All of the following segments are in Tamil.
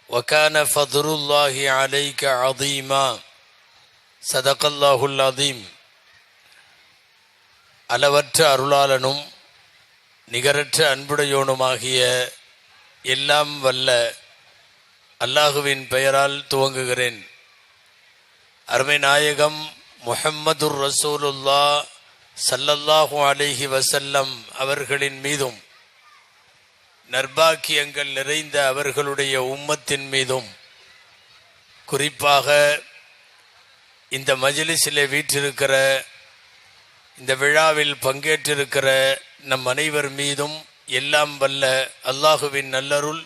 وكان فضل الله عليك عظيما صدق الله العظيم. அளவற்ற அருளாளனும் நிகரற்ற அன்புடையோனுமாகிய எல்லாம் வல்ல அல்லாஹுவின் பெயரால் துவங்குகிறேன். அருமை நாயகம் முஹம்மதுர் ரசூலுல்லாஹ் ஸல்லல்லாஹு அலைஹி வஸல்லம் அவர்களின் மீதும் நற்பாக்கியங்கள் நிறைந்த அவர்களுடைய உம்மத்தின் மீதும் குறிப்பாக இந்த மஜ்லிஸிலே வீற்றிருக்கிற இந்த விழாவில் பங்கேற்றிருக்கிற நம் அனைவர் மீதும் எல்லாம் வல்ல அல்லாஹுவின் நல்லருள்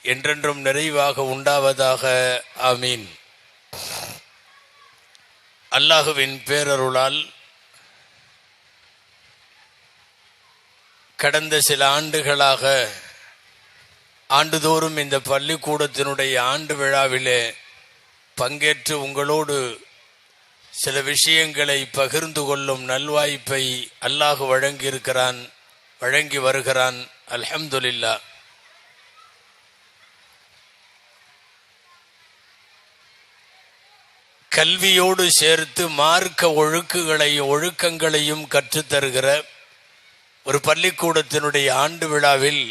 என்றென்றும் நிறைவாக உண்டாவதாக. ஆமீன். அல்லாஹுவின் பேரருளால் கடந்த சில ஆண்டுகளாக ஆண்டுதோறும் இந்த பள்ளிக்கூடத்தினுடைய ஆண்டு விழாவிலே பங்கேற்று உங்களோடு சில விஷயங்களை பகிர்ந்து கொள்ளும் நல்வாய்ப்பை அல்லாஹ் வழங்கி வருகிறான். அல்ஹம்துலில்லாஹ். கல்வியோடு சேர்த்து மார்க்க ஒழுக்கங்களையும் கற்றுத்தருகிற ஒரு பள்ளிக்கூடத்தினுடைய ஆண்டு விழாவில்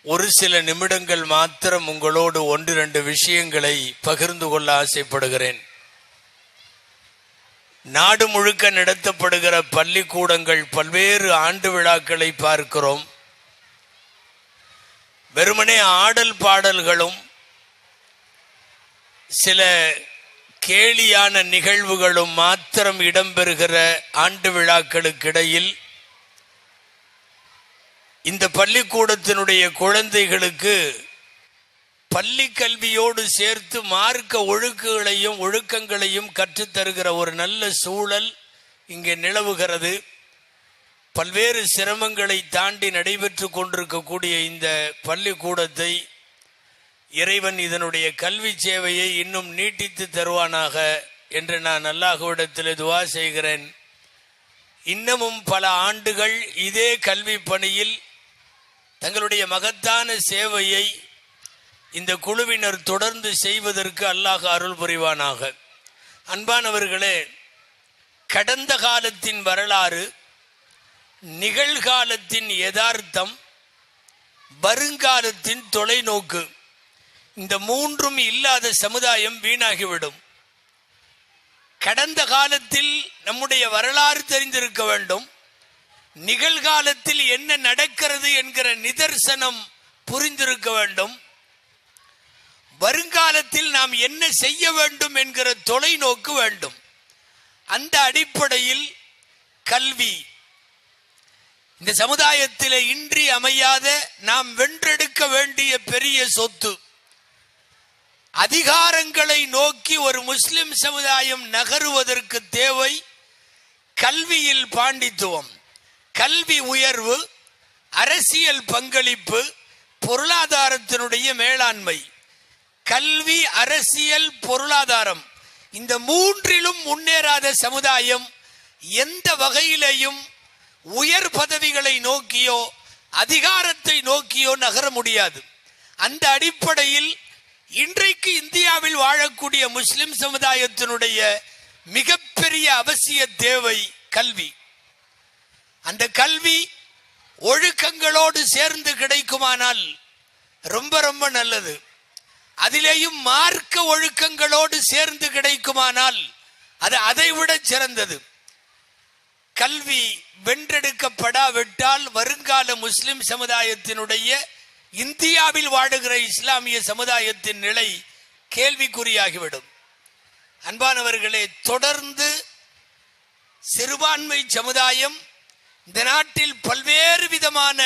ஒரு சில நிமிடங்கள் மாத்திரம் உங்களோடு 1-2 விஷயங்களை பகிர்ந்து கொள்ள ஆசைப்படுகிறேன். நாடு முழுக்க நடத்தப்படுகிற பள்ளிக்கூடங்கள் பல்வேறு ஆண்டு விழாக்களை பார்க்கிறோம். வெறுமனே ஆடல் பாடல்களும் சில கேலியான நிகழ்வுகளும் மாத்திரம் இடம்பெறுகிற ஆண்டு விழாக்களுக்கிடையில் இந்த பள்ளிக்கூடத்தினுடைய குழந்தைகளுக்கு பள்ளி கல்வியோடு சேர்த்து மார்க்க ஒழுக்கங்களையும் கற்றுத்தருகிற ஒரு நல்ல சூழல் இங்கே நிலவுகிறது. பல்வேறு சிரமங்களை தாண்டி நடைபெற்று கொண்டிருக்கக்கூடிய இந்த பள்ளிக்கூடத்தை இறைவன் இதனுடைய கல்வி சேவையை இன்னும் நீட்டித்து தருவானாக என்று நான் அல்லாஹ்விடத்தில் துஆ செய்கிறேன். இன்னமும் பல ஆண்டுகள் இதே கல்வி பணியில் தங்களுடைய மகத்தான சேவையை இந்த குழுவினர் தொடர்ந்து செய்வதற்கு அல்லாஹ் அருள் புரிவானாக. அன்பானவர்களே, கடந்த காலத்தின் வரலாறு, நிகழ்காலத்தின் யதார்த்தம், வருங்காலத்தின் தொலைநோக்கு, இந்த மூன்றும் இல்லாத சமுதாயம் வீணாகிவிடும். கடந்த காலத்தில் நம்முடைய வரலாறு தெரிந்திருக்க வேண்டும். நிகழ்காலத்தில் என்ன நடக்கிறது என்கிற நிதர்சனம் புரிந்திருக்க வேண்டும். வருங்காலத்தில் நாம் என்ன செய்ய வேண்டும் என்கிற தொலைநோக்கு வேண்டும். அந்த அடிப்படையில் கல்வி இந்த சமுதாயத்தில் இன்றி அமையாத நாம் வென்றெடுக்க வேண்டிய பெரிய சொத்து. அதிகாரங்களை நோக்கி ஒரு முஸ்லிம் சமுதாயம் நகருவதற்கு தேவை கல்வியில் பாண்டித்துவம், கல்வி உயர்வு, அரசியல் பங்களிப்பு, பொருளாதாரத்தினுடைய மேலாண்மை. கல்வி, அரசியல், பொருளாதாரம், இந்த மூன்றிலும் முன்னேறாத சமுதாயம் எந்த வகையிலையும் உயர் பதவிகளை நோக்கியோ அதிகாரத்தை நோக்கியோ நகர முடியாது. அந்த அடிப்படையில் இன்றைக்கு இந்தியாவில் வாழக்கூடிய முஸ்லிம் சமுதாயத்தினுடைய மிகப்பெரிய அவசிய தேவை கல்வி. அந்த கல்வி ஒழுக்கங்களோடு சேர்ந்து கிடைக்குமானால் ரொம்ப ரொம்ப நல்லது. அதிலேயும் மார்க்க ஒழுக்கங்களோடு சேர்ந்து கிடைக்குமானால் அது அதைவிட சிறந்தது. கல்வி வென்றெடுக்கப்படாவிட்டால் வருங்கால முஸ்லிம் சமுதாயத்தினுடைய, இந்தியாவில் வாழுகிற இஸ்லாமிய சமுதாயத்தின் நிலை கேள்விக்குறியாகிவிடும். அன்பானவர்களே, தொடர்ந்து சிறுபான்மை சமுதாயம் இந்த நாட்டில் பல்வேறு விதமான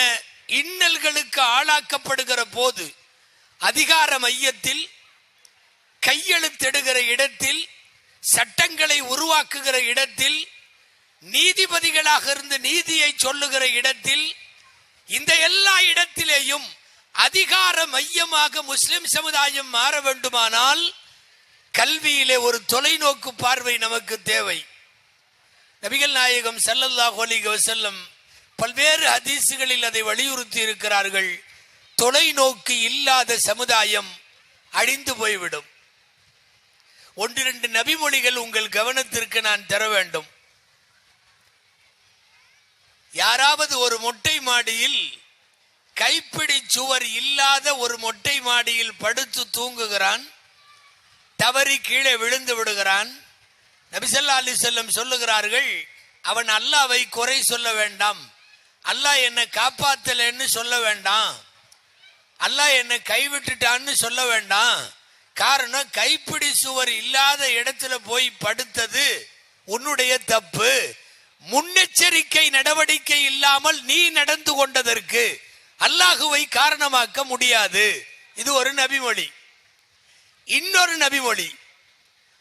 இன்னல்களுக்கு ஆளாக்கப்படுகிற போது அதிகார மையத்தில், கையெழுத்திடுகிற இடத்தில், சட்டங்களை உருவாக்குகிற இடத்தில், நீதிபதிகளாக இருந்து நீதியை சொல்லுகிற இடத்தில், இந்த எல்லா இடத்திலேயும் அதிகார மையமாக முஸ்லிம் சமுதாயம் மாற வேண்டுமானால் கல்வியிலே ஒரு தொலைநோக்கு பார்வை நமக்கு தேவை. நபிகள் நாயகம் ஸல்லல்லாஹு அலைஹி வஸல்லம் பல்வேறு ஹதீசுகளில் அதை வலியுறுத்தி இருக்கிறார்கள். தொலைநோக்கு இல்லாத சமுதாயம் அழிந்து போய்விடும். 1-2 நபிமொழிகள் உங்கள் கவனத்திற்கு நான் தர வேண்டும். யாராவது ஒரு மொட்டை மாடியில் கைப்பிடி சுவர் இல்லாத ஒரு மொட்டை மாடியில் படுத்து தூங்குகிறான், தவறி கீழே விழுந்து விடுகிறான். நபி ஸல்லல்லாஹு அலைஹி வஸல்லம் சொல்லுகிறார்கள், அவன் அல்லாஹ்வை குறை சொல்ல வேண்டாம், அல்லாஹ் என்னை காப்பாத்தலன்னு சொல்ல வேண்டாம், அல்லாஹ் என்னை கைவிட்டுட்டான்னு சொல்ல வேண்டாம். காரணம், கைப்பிடி சுவர் இல்லாத இடத்துல போய் படுத்தது உன்னுடைய தப்பு. முன்னெச்சரிக்கை நடவடிக்கை இல்லாமல் நீ நடந்து கொண்டதற்கு அல்லாஹுவை காரணமாக்க முடியாது. இது ஒரு நபிமொழி. இன்னொரு நபிமொழி,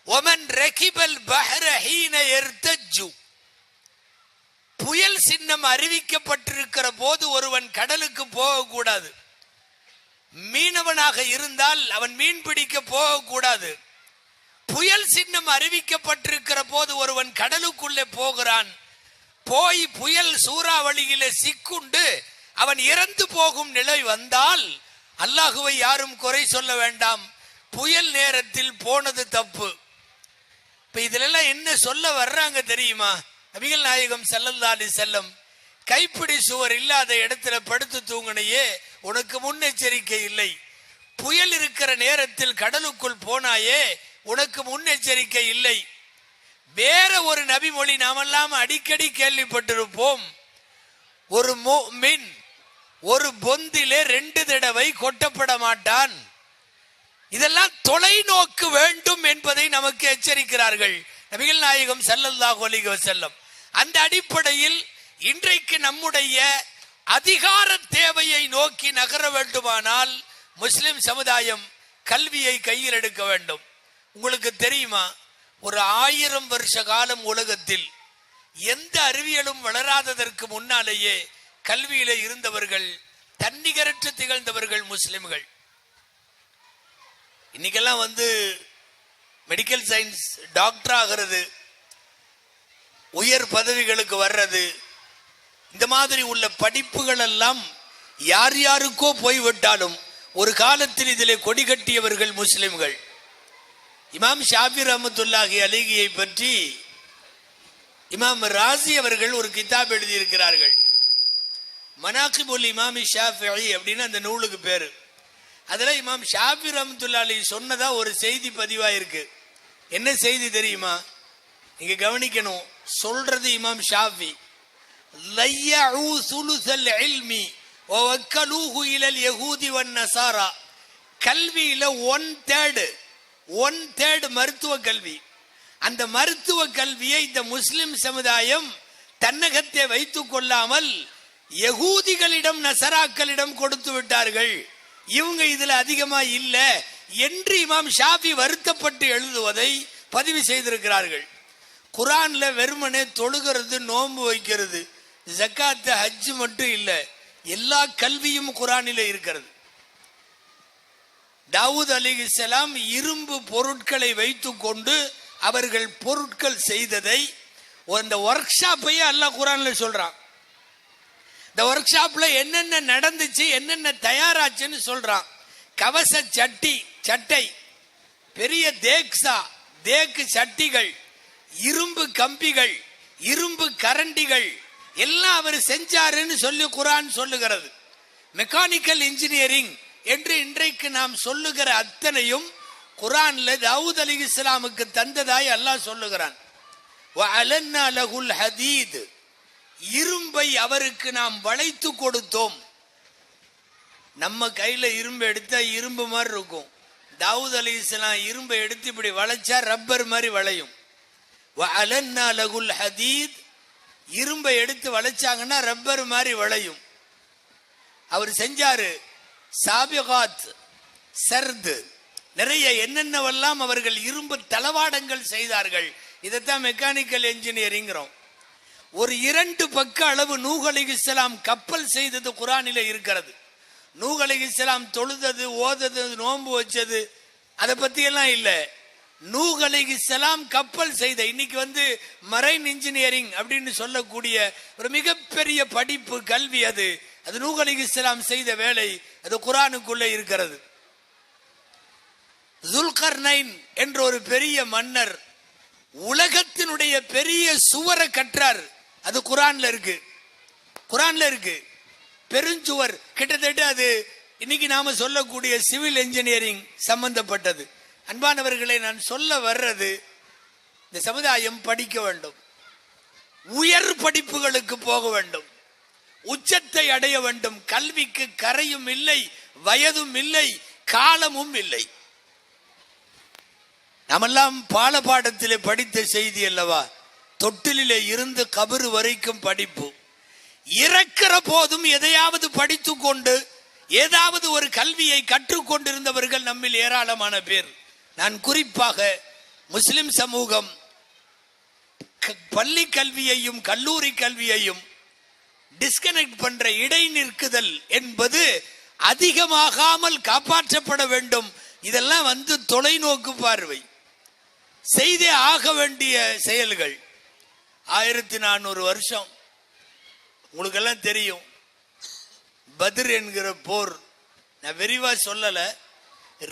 ஒமன் ரகிபல் பஹர ஹீன யர்தஜு, புயல் சின்னம் அறிவிக்கப்பட்டிருக்கிற போது ஒருவன் கடலுக்கு போகக்கூடாது. மீனவனாக இருந்தால் அவன் மீன் பிடிக்க போகக்கூடாது. புயல் சின்னம் அறிவிக்கப்பட்டிருக்கிற போது ஒருவன் கடலுக்குள்ளே போகிறான், போய் புயல் சூறாவளியிலே சிக்குண்டு அவன் இறந்து போகும் நிலை வந்தால் அல்லாஹுவை யாரும் குறை சொல்ல வேண்டாம், புயல் நேரத்தில் போனது தப்பு. இப்ப இதுல என்ன சொல்ல வர்றாங்க தெரியுமா? நபிகள் நாயகம் ஸல்லல்லாஹு அலைஹி வஸல்லம், கைப்பிடி சுவர் இல்லாத இடத்துல படுத்து தூங்கினையே, உனக்கு முன்னெச்சரிக்கை இல்லை. புயல் இருக்கிற நேரத்தில் கடலுக்குள் போனாயே, உனக்கு முன்னெச்சரிக்கை இல்லை. வேற ஒரு நபிமொழி நாமெல்லாம் அடிக்கடி கேள்விப்பட்டிருப்போம், ஒரு முஃமின் ஒரு பொந்திலே 2 தடவை கொட்டப்பட மாட்டான். இதெல்லாம் தொலைநோக்கு வேண்டும் என்பதை நமக்கு எச்சரிக்கிறார்கள் நபிகள் நாயகம் ஸல்லல்லாஹு அலைஹி வஸல்லம். அந்த அடிப்படையில் இன்றைக்கு நம்முடைய அதிகார தேவையை நோக்கி நகர வேண்டுமானால் முஸ்லிம் சமுதாயம் கல்வியை கையில் எடுக்க வேண்டும். உங்களுக்கு தெரியுமா, ஒரு 1000 வருஷ காலம் உலகத்தில் எந்த அறிவியலும் வளராததற்கு முன்னாலேயே கல்வியில இருந்தவர்கள், தன்னிகரற்று திகழ்ந்தவர்கள் முஸ்லிம்கள். இன்னைக்கெல்லாம் மெடிக்கல் சயின்ஸ் டாக்டர் ஆகிறது, உயர் பதவிகளுக்கு வர்றது, இந்த மாதிரி உள்ள படிப்புகள் எல்லாம் யார் யாருக்கோ போய்விட்டாலும் ஒரு காலத்தில் இதிலே கொடி கட்டியவர்கள் முஸ்லிம்கள். இமாம் ஷாஃபி ரஹ்மத்துல்லாஹி அலைஹியை பற்றி இமாம் ராசி அவர்கள் ஒரு கிதாப் எழுதியிருக்கிறார்கள். மனாகிபுல் இமாம் ஷாஃபிஈ அப்படின்னு அந்த நூலுக்கு பேரு. அதுல இமாம் ஷாஃபி ரஹ்மத்துல்லாஹி அலைஹி சொன்னதா ஒரு செய்தி பதிவாயிருக்கு. என்ன செய்தி தெரியுமா? நீங்க கவனிக்கணும். சொல்றது இமாம் ஷாஃபி, லையஉ சுலுஸல் இல்மி வ வக்கலூஹு இலல் யஹூதி வன் நஸாரா. கல்வியில 1/3 மருத்துவ கல்வி. அந்த மருத்துவ கல்வியை இந்த முஸ்லிம் சமுதாயம் தன்னகத்தை வைத்துக் கொள்ளாமல் யகூதிகளிடம் நசராக்களிடம் கொடுத்து விட்டார்கள். இவங்க இதுல அதிகமா இல்ல என்று இமாம் ஷாஃபி வருத்தப்பட்டு எழுதுவதை பதிவு செய்திருக்கிறார்கள். குர்ஆன்ல வெறுமனே தொழுகிறது, நோன்பு வைக்கிறது, ஜக்காத், ஹஜ் மட்டும் இல்ல, எல்லா கல்வியும் குர்ஆனில இருக்கிறது. தாவூத் அலைஹிஸ்ஸலாம் இரும்பு பொருட்களை வைத்துக் கொண்டு அவர்கள் பொருட்கள் செய்ததை அந்த ஒர்க் ஷாப்பையே அல்லாஹ் குர்ஆன்ல சொல்றான். இந்த ஒர்க் ஷாப்ல என்னென்ன நடந்துச்சு, என்னென்ன தயாராச்சுன்னு சொல்றான். கவச சட்டை, பெரிய தேக்கு சட்டிகள், இரும்பு கம்பிகள், இரும்பு கரண்டிகள் எல்லாம் அவர் செஞ்சாருன்னு சொல்லி குர்ஆன் சொல்லுகிறது. மெக்கானிக்கல் இன்ஜினியரிங் என்று இன்றைக்கு நாம் சொல்லுகிற அத்தனையும் குர்ஆன்ல தாவூத் அலைஹிஸ்ஸலாமுக்கு தந்ததாய் அல்லாஹ் சொல்லுகிறான். வஅலன்னா லஹுல் ஹதீத், இரும்பை அவருக்கு நாம் வளைத்து கொடுத்தோம். நம்ம கையில இரும்பு எடுத்தா இரும்பு மாதிரி இருக்கும். தாவூத் அலைஹிஸ்ஸலாம் இரும்பை எடுத்து இப்படி வளைச்சா ரப்பர் மாதிரி வளையும். வஅலன்னா லஹுல் ஹதீத், இரும்பை எடுத்து வளைச்சாங்கன்னா ரப்பர் மாதிரி வளையும். அவர் செஞ்சாரு. சாபிகாத், சர்து, நிறைய என்னென்னவெல்லாம் அவர்கள் இரும்பு தளவாடங்கள் செய்தார்கள். இதைத்தான் மெக்கானிக்கல் என்ஜினியரிங்கிறோம். ஒரு 2 பக்க அளவு நூஹ் அலைஹிஸ்ஸலாம் கப்பல் செய்தது குர்ஆனிலே இருக்கிறது. நூஹ் அலைஹிஸ்ஸலாம் தொழுதது, ஓதது, நோன்பு வச்சது அதை பத்தி எல்லாம் இல்ல. நூஹ் அலைஹிஸ்ஸலாம் கப்பல் செய்த, இன்னைக்கு மரைன் இன்ஜினியரிங் அப்படின்னு சொல்லக்கூடிய ஒரு மிகப்பெரிய படிப்பு, கல்வி. அது நூஹ் அலைஹிஸ்ஸலாம் செய்த வேலை. அது குர்ஆனுக்குள்ளே இருக்கிறது. துல்கர்னைன் என்ற ஒரு பெரிய மன்னர் உலகத்தினுடைய பெரிய சுவரை கற்றார். அது குர்ஆன்ல இருக்கு. குர்ஆன்ல இருக்கு பெருஞ்சுவர். கிட்டத்தட்ட அது இன்னைக்கு நாம சொல்லக்கூடிய சிவில் இன்ஜினியரிங் சம்பந்தப்பட்டது. அன்பானவர்களை, நான் சொல்ல வர்றது, இந்த சமுதாயம் படிக்க வேண்டும், உயர் படிப்புகளுக்கு போக வேண்டும், உச்சத்தை அடைய வேண்டும். கல்விக்கு கரையும் இல்லை, வயதும் இல்லை, காலமும் இல்லை. நாமெல்லாம் பாடத்திலே படித்த செய்தி அல்லவா, தொட்டிலே இருந்து கபரு வரைக்கும் படிப்பு. இறக்கிற போதும் எதையாவது படித்து கொண்டு ஏதாவது ஒரு கல்வியை கற்றுக்கொண்டிருந்தவர்கள் நம்மில் ஏராளமான பேர். நான் குறிப்பாக முஸ்லிம் சமூகம் பள்ளி கல்வியையும் கல்லூரி கல்வியையும் டிஸ்கனெக்ட் பண்ற இடை நிற்குதல் என்பது அதிகமாகாமல் காப்பாற்றப்பட வேண்டும். இதெல்லாம் தொலைநோக்கு பார்வை, செய்தே ஆக வேண்டிய செயல்கள். 1400 வருஷம் உங்களுக்கெல்லாம் தெரியும். பத்ர் என்கிற போர், நான் விரிவா சொல்லல,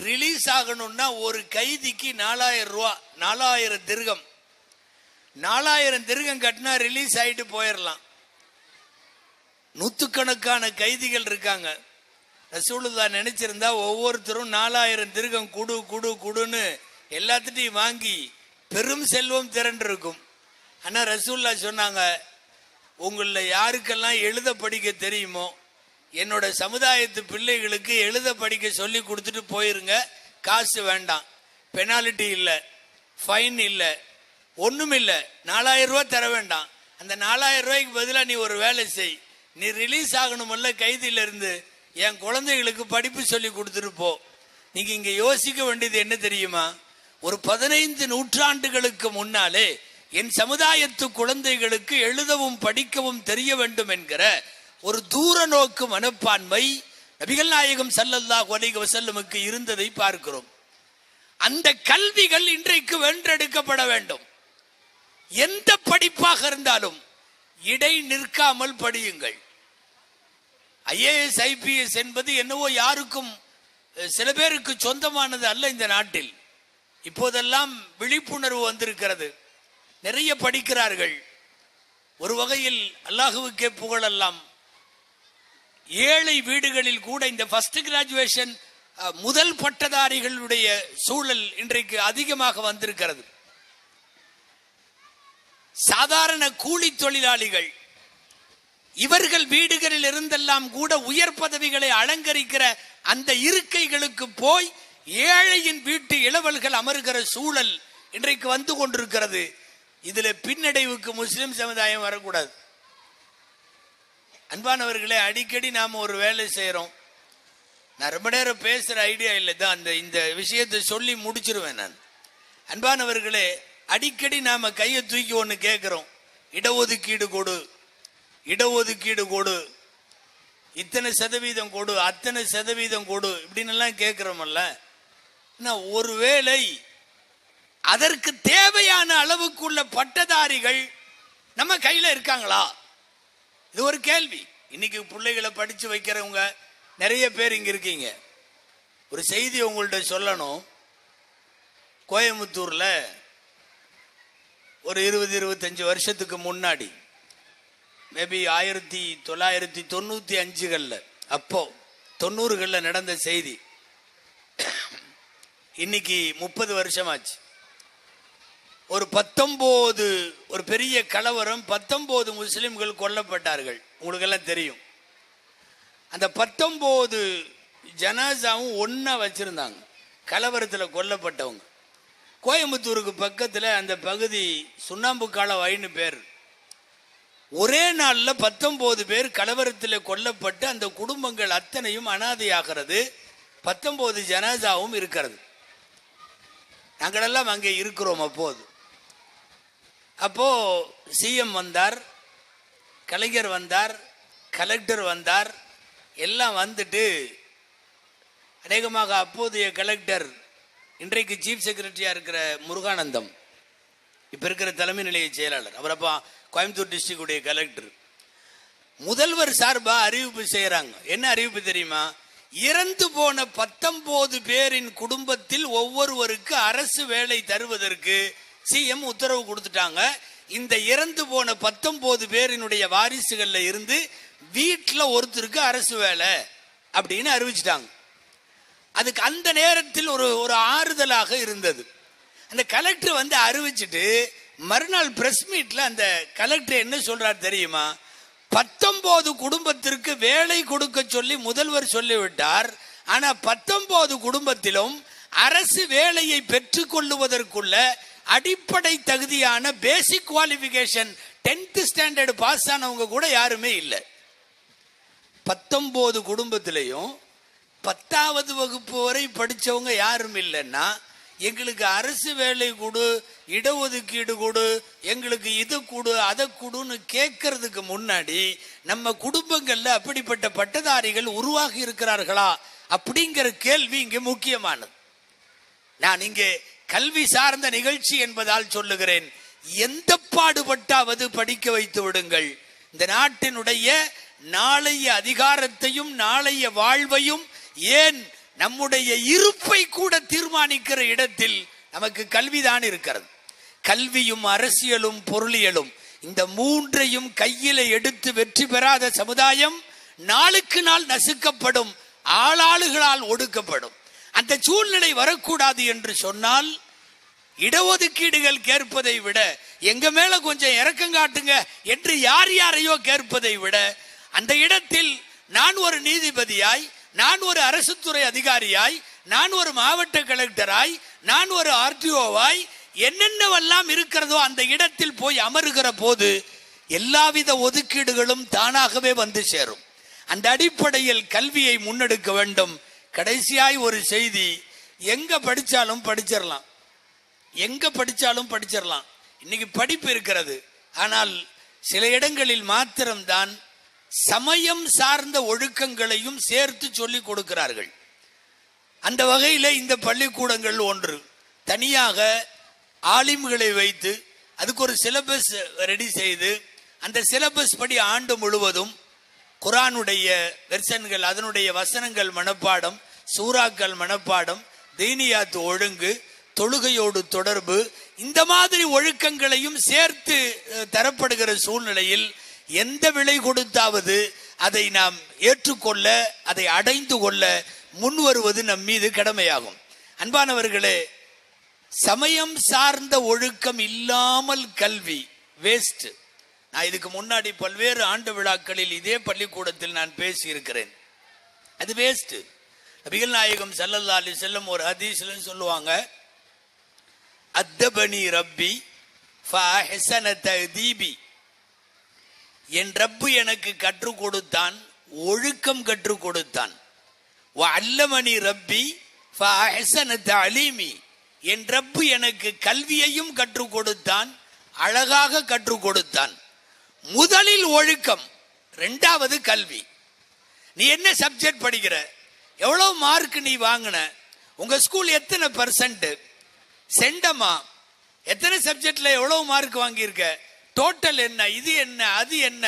ரிலீஸ் ஆகணும்னா ஒரு கைதிக்கு 4000 ரூபாய், 4000 திர்கம். 4000 திர்கம் கட்டினா ரிலீஸ் ஆயிட்டு போயிடலாம். நூற்றுக்கணக்கான கைதிகள் இருக்காங்க. ரசூலுல்லாஹ் நினைச்சிருந்தா ஒவ்வொருத்தரும் 4000 திர்கம் குடு குடு குடுன்னு எல்லாத்திட்டையும் வாங்கி பெரும் செல்வம் திரண்டு இருக்கும். ஆனா ரசூலுல்லாஹ் சொன்னாங்க, உங்களில் யாருக்கெல்லாம் எழுத படிக்க தெரியுமோ என்னோட சமுதாயத்து பிள்ளைகளுக்கு எழுத படிக்க சொல்லி கொடுத்துட்டு போயிருங்க. காசு வேண்டாம், பெனால்டி இல்லை, ஃபைன் இல்லை, ஒன்றும் இல்லை. 4000 ரூபாய் தர வேண்டாம். அந்த 4000 ரூபாய்க்கு பதிலாக நீ ஒரு வேலை செய். நீ ரிலீஸ் ஆகணுமல்ல கைதியில இருந்து, என் குழந்தைகளுக்கு படிப்பு சொல்லி கொடுத்துட்டு போ. நீங்க இங்க யோசிக்க வேண்டியது என்ன தெரியுமா, ஒரு 15 நூற்றாண்டுகளுக்கு முன்னாலே என் சமுதாயத்து குழந்தைகளுக்கு எழுதவும் படிக்கவும் தெரிய வேண்டும் என்கிற ஒரு தூர நோக்கு மனப்பான்மை நபிகள் நாயகம் ஸல்லல்லாஹு அலைஹி வஸல்லமுக்கு இருந்ததை பார்க்கிறோம். அந்த கல்விகள் இன்றைக்கு வென்றெடுக்கப்பட வேண்டும். எந்த படிப்பாக இருந்தாலும் இடை நிற்காமல் படியுங்கள். IAS IPS என்பது என்னவோ யாருக்கும், சில பேருக்கு சொந்தமானது அல்ல இந்த நாட்டில். இப்போதெல்லாம் விழிப்புணர்வு வந்திருக்கிறது, நிறைய படிக்கிறார்கள். ஒரு வகையில் அல்லாஹுவுக்கே புகழெல்லாம். ஏழை வீடுகளில் கூட இந்த ஃபர்ஸ்ட் கிராஜுவேஷன், முதல் பட்டதாரிகளுடைய சூழல் இன்றைக்கு அதிகமாக வந்திருக்கிறது. சாதாரண கூலி தொழிலாளிகள், இவர்கள் வீடுகளில் இருந்தெல்லாம் கூட உயர் பதவிகளை அலங்கரிக்கிற அந்த இருக்கைகளுக்கு போய் ஏழையின் வீட்டு இளவல்கள் அமர்கிற சூழல் இன்றைக்கு வந்து கொண்டிருக்கிறது. இதுல பின்னடைவுக்கு முஸ்லிம் சமுதாயம் வரக்கூடாது. அன்பானவர்களே, அடிக்கடி நாம ஒரு வேலை செய்யறோம். நான் ரொம்ப நேரம் பேசுற ஐடியா இல்லை தான், இந்த விஷயத்தை சொல்லி முடிச்சிருவேன் நான். அன்பானவர்களே, அடிக்கடி நாம கையை தூக்கி ஒன்று கேட்கிறோம், இடஒதுக்கீடு கொடு, இடஒதுக்கீடு கொடு, இத்தனை சதவீதம் கொடு, அத்தனை சதவீதம் கொடு, இப்படின்னு எல்லாம் கேட்கிறோமல்ல. ஒருவேளை அதற்கு தேவையான அளவுக்குள்ள பட்டதாரிகள் நம்ம கையில இருக்காங்களா? இது ஒரு கேள்வி. இன்னைக்கு பிள்ளைகளை படிச்சு வைக்கிறவங்க நிறைய பேர் இங்க இருக்கீங்க. ஒரு செய்தி உங்கள்ட்ட சொல்லணும். கோயம்புத்தூர்ல ஒரு 20-25 வருஷத்துக்கு முன்னாடி, மேபி 1995 அப்போ 90களில் நடந்த செய்தி. இன்னைக்கு 30 வருஷமாச்சு. ஒரு 19 ஒரு பெரிய கலவரம், 19 முஸ்லிம்கள் கொல்லப்பட்டார்கள். உங்களுக்கு எல்லாம் தெரியும். அந்த 19 ஜனாசாவும் ஒன்னா வச்சிருந்தாங்க, கலவரத்தில் கொல்லப்பட்டவங்க. கோயம்புத்தூருக்கு பக்கத்தில் அந்த பகுதி சுண்ணாம்பு கால வயன்னு பேர். ஒரே நாளில் 19 பேர் கலவரத்தில் கொல்லப்பட்டு அந்த குடும்பங்கள் அத்தனையும் அனாதையாகிறது. 19 ஜனாசாவும் இருக்கிறது. நாங்களெல்லாம் அங்கே இருக்கிறோம். அப்போ சிஎம் வந்தார், கலைஞர் வந்தார், கலெக்டர் வந்தார். எல்லாம் வந்துட்டு அநேகமாக அப்போதைய கலெக்டர், இன்றைக்கு சீஃப் செக்ரட்டரியா இருக்கிற முருகானந்தம், இப்ப இருக்கிற தலைமை நிலைய செயலாளர், அவர் அப்போ கோயம்புத்தூர் டிஸ்ட்ரிக்ட் உடைய கலெக்டர், முதல்வர் சார்பா அறிவிப்பு செய்யறாங்க. என்ன அறிவிப்பு தெரியுமா? இறந்து போன 19 பேரின் குடும்பத்தில் ஒவ்வொருவருக்கு அரசு வேலை தருவதற்கு சிஎம் உத்தரவு கொடுத்துட்டாங்க. இந்த இறந்து போன 19 பேரினுடைய வாரிசுகள்ல இருந்து வீட்டில் ஒருத்தருக்கு அரசு வேலை அப்படின்னு அறிவிச்சிட்டாங்க. அதுக்கு அந்த நேரத்தில் ஒரு ஆறுதலாக இருந்தது. அந்த கலெக்டர் அறிவிச்சிட்டு மறுநாள் பிரஸ் மீட்ல அந்த கலெக்டர் என்ன சொல்றார் தெரியுமா? 19 குடும்பத்திற்கு வேலை கொடுக்க சொல்லி முதல்வர் சொல்லிவிட்டார். ஆனா 19 குடும்பத்திலும் அரசு வேலையை பெற்றுக் கொள்ளுவதற்குள்ள அடிப்படை தகுதியான பேசிக் குவாலிபிகேஷன் 10th ஸ்டாண்டர்ட் பாஸ் ஆனவங்க கூட யாருமே இல்லை. 19 குடும்பத்திலையும் 10வது வகுப்பு வரை படிச்சவங்க யாரும் இல்லைன்னா எங்களுக்கு அரசு வேலை கொடு, இடஒதுக்கீடு கொடு, எங்களுக்கு இது கொடு அதை கொடுன்னு கேட்கறதுக்கு முன்னாடி நம்ம குடும்பங்கள்ல அப்படிப்பட்ட பட்டதாரிகள் உருவாகி இருக்கிறார்களா அப்படிங்கிற கேள்வி இங்கே முக்கியமானது. நான் இங்கே கல்வி சார்ந்த நிகழ்ச்சி என்பதால் சொல்லுகிறேன், எந்த பாடுபட்டாவது படிக்க வைத்து விடுங்கள். இந்த நாட்டினுடைய நாளைய அதிகாரத்தையும் நாளைய வாழ்வையும் ஏன் நம்முடைய இருப்பை கூட தீர்மானிக்கிற இடத்தில் நமக்கு கல்விதான் இருக்கிறது. கல்வியும் அரசியலும் பொருளியலும் இந்த மூன்றையும் கையில எடுத்து வெற்றி பெறாத சமுதாயம் நாளுக்கு நாள் நசுக்கப்படும், ஆளாளுகளால் ஒடுக்கப்படும். அந்த சூழ்நிலை வரக்கூடாது என்று சொன்னால் இடஒதுக்கீடுகள் கேட்பதை விட எங்க மேல கொஞ்சம் இரக்கம் காட்டுங்க என்று யாரையோ கேட்பதை விட அந்த இடத்தில் நான் ஒரு நீதிபதியாய், நான் ஒரு அரசு துறை அதிகாரியாய், நான் ஒரு மாவட்ட கலெக்டராய், நான் ஒரு ஆர்டிஓவாய் என்னென்னவெல்லாம் இருக்கிறதோ அந்த இடத்தில் போய் அமருகிற போது எல்லாவித ஒதுக்கீடுகளும் தானாகவே வந்து சேரும். அந்த அடிப்படையில் கல்வியை முன்னெடுக்க வேண்டும். கடைசியாய் ஒரு செய்தி, எங்க படிச்சாலும் படிச்சிடலாம், எங்க படிச்சாலும் படிச்சிடலாம். இன்னைக்கு படிப்பு இருக்கிறது, ஆனால் சில இடங்களில் மாத்திரம்தான் சமயம் சார்ந்த ஒழுக்கங்களையும் சேர்த்து சொல்லி கொடுக்கிறார்கள். அந்த வகையில் இந்த பள்ளிக்கூடங்கள் ஒன்று தனியாக ஆலிம்களை வைத்து அதுக்கு ஒரு சிலபஸ் ரெடி செய்து அந்த சிலபஸ் படி ஆண்டு முழுவதும் குர்ஆனுடைய வெர்சன்கள், அதனுடைய வசனங்கள் மனப்பாடம், சூறாக்கள் மனப்பாடம், தீனியாத்து ஒழுங்கு, தொழுகையோடு தொடர்பு, இந்த மாதிரி ஒழுக்கங்களையும் சேர்த்து தரப்படுகிற சூழ்நிலையில் எந்த விலை கொடுத்தாவது அதை நாம் ஏற்றுக்கொள்ள, அதை அடைந்து கொள்ள முன் வருவது நம் மீது கடமையாகும். அன்பானவர்களே, சமயம் சார்ந்த ஒழுக்கம் இல்லாமல் கல்வி வேஸ்ட். நான் இதுக்கு முன்னாடி பல்வேறு ஆண்டு விழாக்களில் இதே பள்ளிக்கூடத்தில் நான் பேசி இருக்கிறேன். அது வேஸ்ட். நபிகள் நாயகம் ஸல்லல்லாஹு அலைஹி வஸல்லம் ஒரு ஹதீஸ்ல சொல்லுவாங்க, அத்தபனி ரப்பி ஃபஅஹ்ஸன தஅதீபி, என் ரப்பு எனக்கு கற்றுக் கொடுத்தான், ஒழுக்கம் கற்றுக் கொடுத்தான். வஅல்லமனி ரப்பி ஃபஅஹ்ஸன தஅலீமி, என் ரப்பு எனக்கு கல்வியையும் கற்றுக் கொடுத்தான், அழகாக கற்றுக் கொடுத்தான். முதலில் ஒழுக்கம், இரண்டாவது கல்வி. நீ என்ன சப்ஜெக்ட் படிக்கிற, எவ்வளவு மார்க் நீ வாங்கின, உங்க ஸ்கூல் எத்தனை %, செண்டமா, எத்தனை சப்ஜெக்ட்ல எவ்வளவு மார்க் வாங்கியிருக்க, டோட்டல் என்ன, இது என்ன, அது என்ன,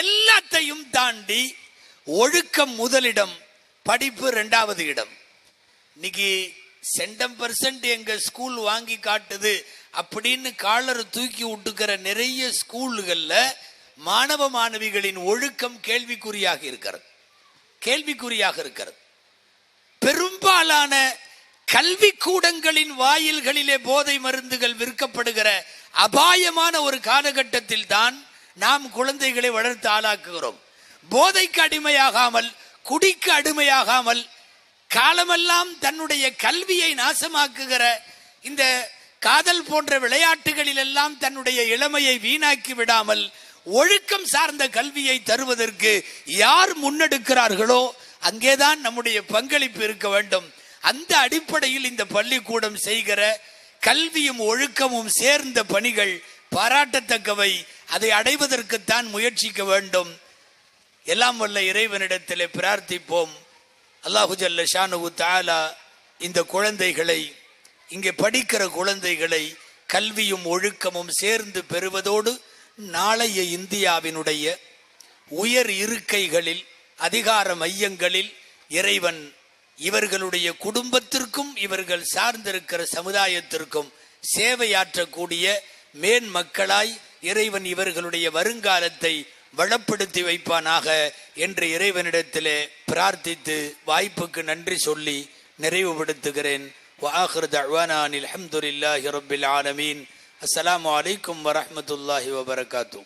எல்லாத்தையும் தாண்டி ஒழுக்கம் முதலிடம், படிப்பு இரண்டாவது இடம். இன்னைக்கு செண்டம் % எங்க ஸ்கூல் வாங்கி காட்டுது அப்படின்னு காலர் தூக்கி விட்டுக்கிற நிறைய ஸ்கூல்கள்ல மாணவ மாணவிகளின் ஒழுக்கம் கேள்விக்குறியாக இருக்கிறது, கேள்விக்குறியாக இருக்கிறது. பெரும்பாலான கல்வி கூடங்களின் வாயில்களிலே போதை மருந்துகள் விற்கப்படுகிற அபாயமான ஒரு காலகட்டத்தில் தான் நாம் குழந்தைகளை வளர்த்து ஆளாக்குகிறோம். போதைக்கு அடிமையாகாமல், குடிக்கு அடிமையாகாமல், காலமெல்லாம் தன்னுடைய கல்வியை நாசமாக்குகிற இந்த காதல் போன்ற விளையாட்டுகளில் எல்லாம் தன்னுடைய இளமையை வீணாக்கி விடாமல் ஒழுக்கம் சார்ந்த கல்வியை தருவதற்கு யார் முன்னெடுக்கிறார்களோ அங்கேதான் நம்முடைய பங்களிப்பு இருக்க வேண்டும். அந்த அடிப்படையில் இந்த பள்ளிக்கூடம் செய்கிற கல்வியும் ஒழுக்கமும் சேர்ந்த பணிகள் பாராட்டத்தக்கவை. அதை அடைவதற்குத்தான் முயற்சிக்க வேண்டும். எல்லாம் வல்ல இறைவனிடத்திலே பிரார்த்திப்போம். அல்லாஹு ஜல்ல ஷானுஹு தஆலா இந்த குழந்தைகளை, இங்கே படிக்கிற குழந்தைகளை கல்வியும் ஒழுக்கமும் சேர்ந்து பெறுவதோடு நாளைய இந்தியாவினுடைய உயர் இருக்கைகளில், அதிகார மையங்களில் இறைவன் இவர்களுடைய குடும்பத்திற்கும் இவர்கள் சார்ந்திருக்கிற சமுதாயத்திற்கும் சேவையாற்றக்கூடிய மேன் மக்களாய் இறைவன் இவர்களுடைய வருங்காலத்தை வளப்படுத்தி வைப்பானாக என்று இறைவனிடத்திலே பிரார்த்தித்து வாய்ப்புக்கு நன்றி சொல்லி நிறைவுபடுத்துகிறேன். وآخر دعوانا أن الحمد لله رب العالمين. السلام عليكم ورحمة الله وبركاته.